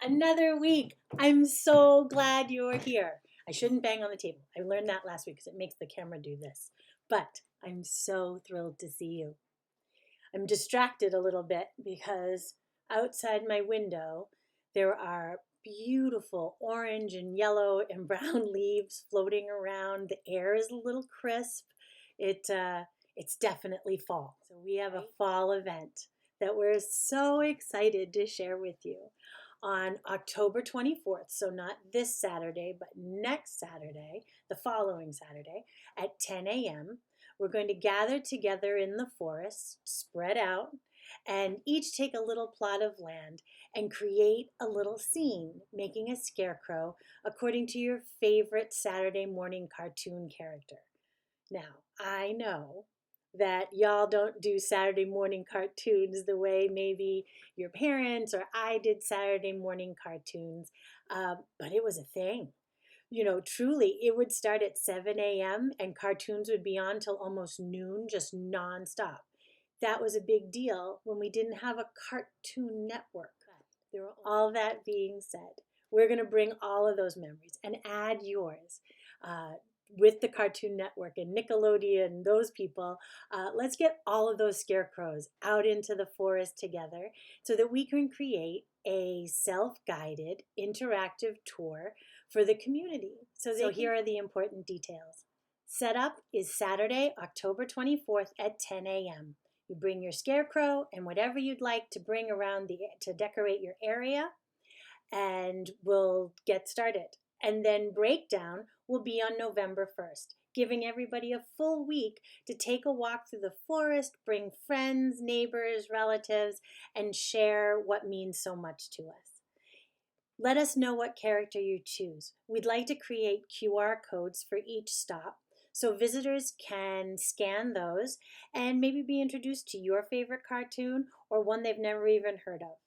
Another week. I'm so glad you're here. I shouldn't bang on the table. I learned that last week because it makes the camera do this. But I'm so thrilled to see you. I'm distracted a little bit because outside my window there are beautiful orange and yellow and brown leaves floating around. The air is a little crisp. It's definitely fall. So we have a fall event that we're so excited to share with you on October 24th. So not this Saturday, but next Saturday, the following Saturday at 10 a.m. We're going to gather together in the forest, spread out, and each take a little plot of land and create a little scene, making a scarecrow according to your favorite Saturday morning cartoon character. Now, I know that y'all don't do Saturday morning cartoons the way maybe your parents or I did Saturday morning cartoons, but it was a thing. Truly, it would start at 7 a.m. and cartoons would be on till almost noon, just nonstop. That was a big deal when we didn't have a Cartoon Network. All that being said, we're going to bring all of those memories and add yours. With the Cartoon Network and Nickelodeon, those people, let's get all of those scarecrows out into the forest together so that we can create a self-guided interactive tour for the community. So here are the important details. Setup is Saturday, October 24th at 10 a.m. You bring your scarecrow and whatever you'd like to bring around to decorate your area, and we'll get started. And then breakdown will be on November 1st, giving everybody a full week to take a walk through the forest, bring friends, neighbors, relatives, and share what means so much to us. Let us know what character you choose. We'd like to create QR codes for each stop so visitors can scan those and maybe be introduced to your favorite cartoon or one they've never even heard of.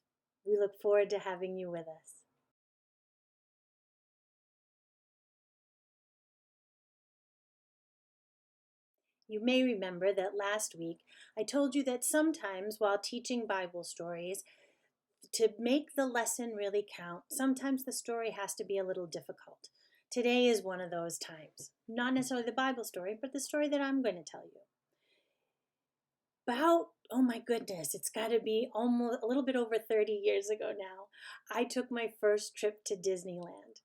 We look forward to having you with us. You may remember that last week I told you that sometimes while teaching Bible stories, to make the lesson really count, sometimes the story has to be a little difficult. Today is one of those times. Not necessarily the Bible story, but the story that I'm going to tell you. Oh my goodness, it's got to be almost a little bit over 30 years ago now, I took my first trip to Disneyland.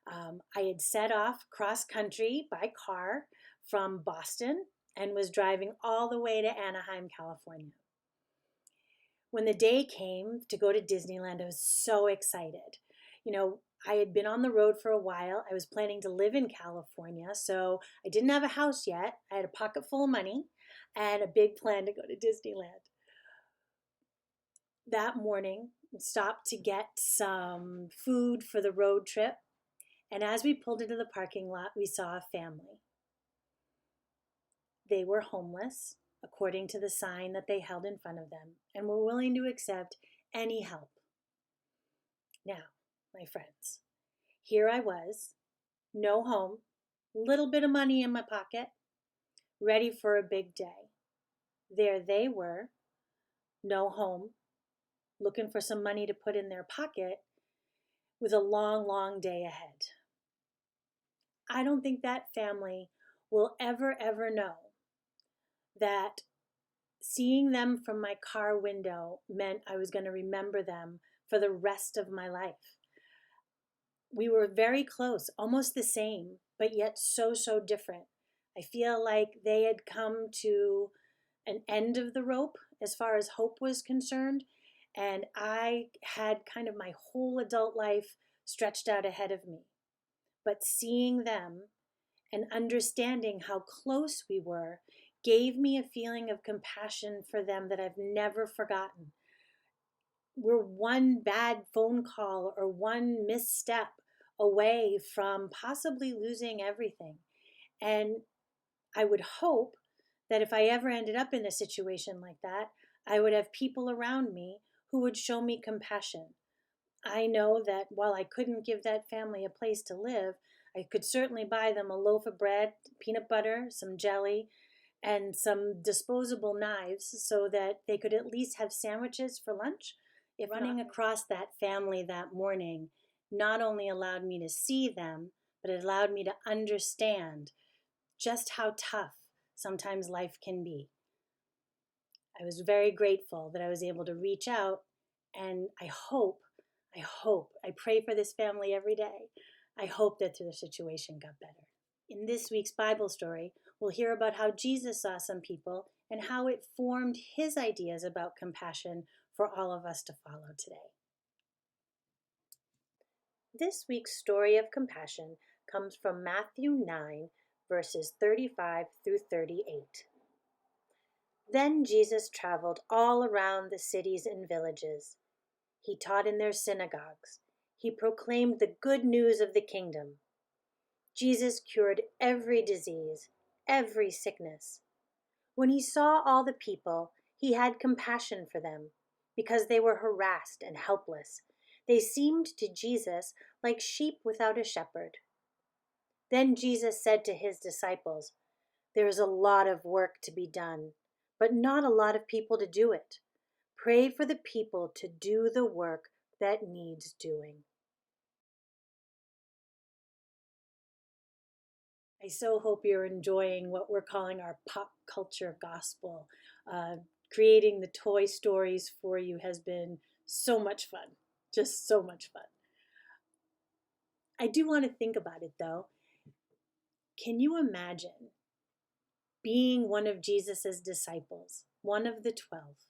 I had set off cross country by car from Boston and was driving all the way to Anaheim, California. When the day came to go to Disneyland, I was so excited. I had been on the road for a while. I was planning to live in California, so I didn't have a house yet. I had a pocket full of money and a big plan to go to Disneyland. That morning, we stopped to get some food for the road trip, and as we pulled into the parking lot, we saw a family. They were homeless, according to the sign that they held in front of them, and were willing to accept any help. Now, my friends, here I was, no home, little bit of money in my pocket, ready for a big day. There they were, no home, looking for some money to put in their pocket, with a long, long day ahead. I don't think that family will ever know that seeing them from my car window meant I was going to remember them for the rest of my life. We were very close, almost the same, but yet so different. I feel like they had come to an end of the rope as far as hope was concerned, and I had kind of my whole adult life stretched out ahead of me. But seeing them and understanding how close we were gave me a feeling of compassion for them that I've never forgotten. We're one bad phone call or one misstep away from possibly losing everything. And I would hope that if I ever ended up in a situation like that, I would have people around me who would show me compassion. I know that while I couldn't give that family a place to live, I could certainly buy them a loaf of bread, peanut butter, some jelly, and some disposable knives so that they could at least have sandwiches for lunch. If running across that family that morning not only allowed me to see them, but it allowed me to understand just how tough sometimes life can be. I was very grateful that I was able to reach out, and I pray for this family every day. I hope that their situation got better. In this week's Bible story, we'll hear about how Jesus saw some people and how it formed his ideas about compassion for all of us to follow today. This week's story of compassion comes from Matthew 9, verses 35 through 38. Then Jesus traveled all around the cities and villages. He taught in their synagogues. He proclaimed the good news of the kingdom. Jesus cured every disease, every sickness. When he saw all the people, he had compassion for them, because they were harassed and helpless. They seemed to Jesus like sheep without a shepherd. Then Jesus said to his disciples, "There is a lot of work to be done, but not a lot of people to do it. Pray for the people to do the work that needs doing." I so hope you're enjoying what we're calling our pop culture gospel. Creating the toy stories for you has been so much fun, just so much fun. I do want to think about it though. Can you imagine being one of Jesus's disciples, one of the 12,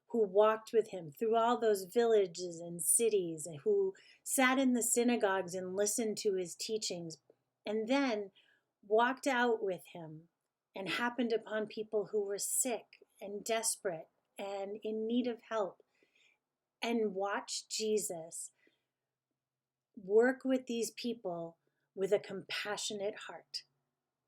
who walked with him through all those villages and cities, and who sat in the synagogues and listened to his teachings, and then walked out with him and happened upon people who were sick and desperate and in need of help, and watched Jesus work with these people with a compassionate heart.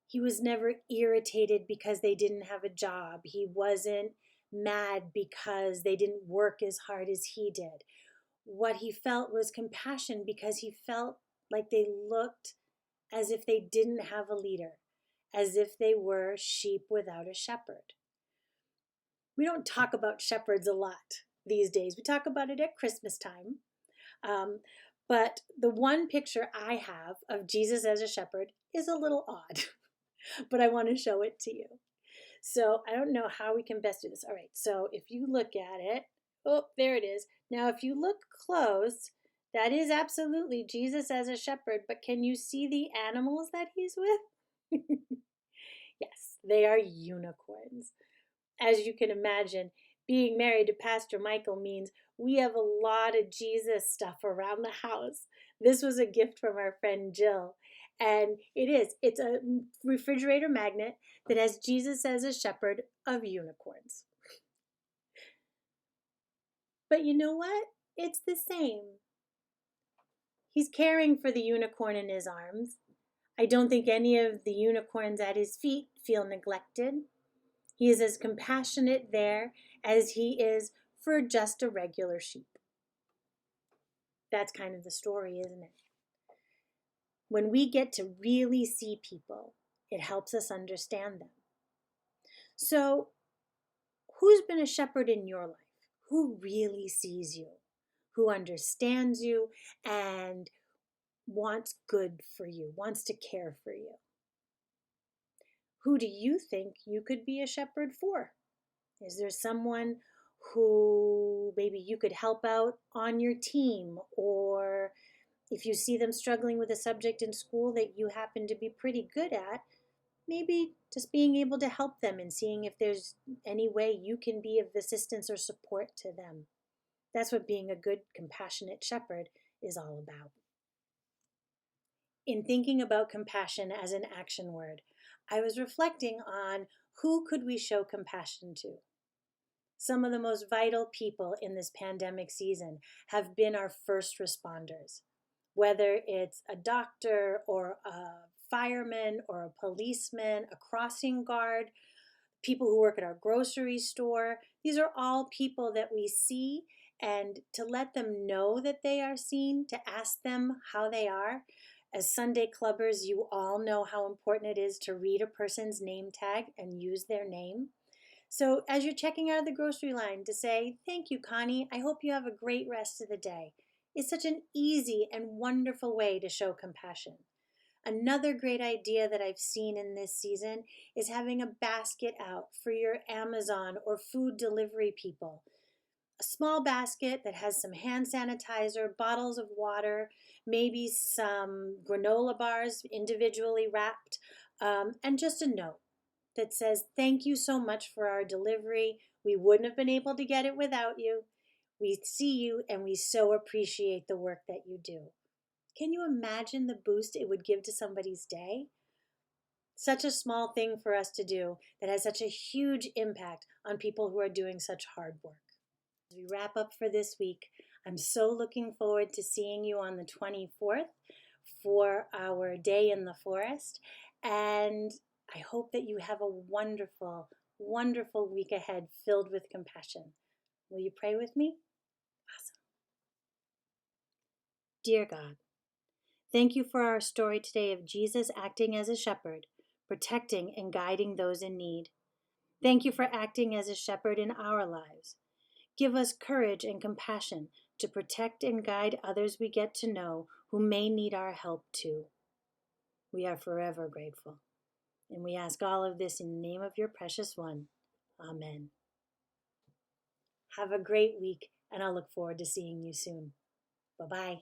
He was never irritated because they didn't have a job. He wasn't mad because they didn't work as hard as he did. What he felt was compassion because he felt like they looked as if they didn't have a leader, as if they were sheep without a shepherd. We don't talk about shepherds a lot these days. We talk about it at Christmas time. But the one picture I have of Jesus as a shepherd is a little odd, but I want to show it to you. So I don't know how we can best do this. All right, so if you look at it, oh, there it is. Now, if you look close, that is absolutely Jesus as a shepherd, but can you see the animals that he's with? Yes, they are unicorns. As you can imagine, being married to Pastor Michael means we have a lot of Jesus stuff around the house. This was a gift from our friend Jill. And it's a refrigerator magnet that has Jesus as a shepherd of unicorns. But you know what? It's the same. He's caring for the unicorn in his arms. I don't think any of the unicorns at his feet feel neglected. He is as compassionate there as he is for just a regular sheep. That's kind of the story, isn't it? When we get to really see people, it helps us understand them. So, who's been a shepherd in your life? Who really sees you? Who understands you and wants good for you, wants to care for you? Who do you think you could be a shepherd for? Is there someone who maybe you could help out on your team, or if you see them struggling with a subject in school that you happen to be pretty good at, maybe just being able to help them and seeing if there's any way you can be of assistance or support to them. That's what being a good, compassionate shepherd is all about. In thinking about compassion as an action word, I was reflecting on who could we show compassion to. Some of the most vital people in this pandemic season have been our first responders. Whether it's a doctor or a fireman or a policeman, a crossing guard, people who work at our grocery store, these are all people that we see, and to let them know that they are seen, to ask them how they are. As Sunday clubbers, you all know how important it is to read a person's name tag and use their name. So as you're checking out of the grocery line, to say, thank you, Connie. I hope you have a great rest of the day. It's such an easy and wonderful way to show compassion. Another great idea that I've seen in this season is having a basket out for your Amazon or food delivery people. A small basket that has some hand sanitizer, bottles of water, maybe some granola bars individually wrapped, and just a note that says, thank you so much for our delivery. We wouldn't have been able to get it without you. We see you and we so appreciate the work that you do. Can you imagine the boost it would give to somebody's day? Such a small thing for us to do that has such a huge impact on people who are doing such hard work. As we wrap up for this week, I'm so looking forward to seeing you on the 24th for our day in the forest. And I hope that you have a wonderful, wonderful week ahead filled with compassion. Will you pray with me? Awesome. Dear God, thank you for our story today of Jesus acting as a shepherd, protecting and guiding those in need. Thank you for acting as a shepherd in our lives. Give us courage and compassion to protect and guide others we get to know who may need our help too. We are forever grateful. And we ask all of this in the name of your precious one. Amen. Have a great week, and I'll look forward to seeing you soon. Bye-bye.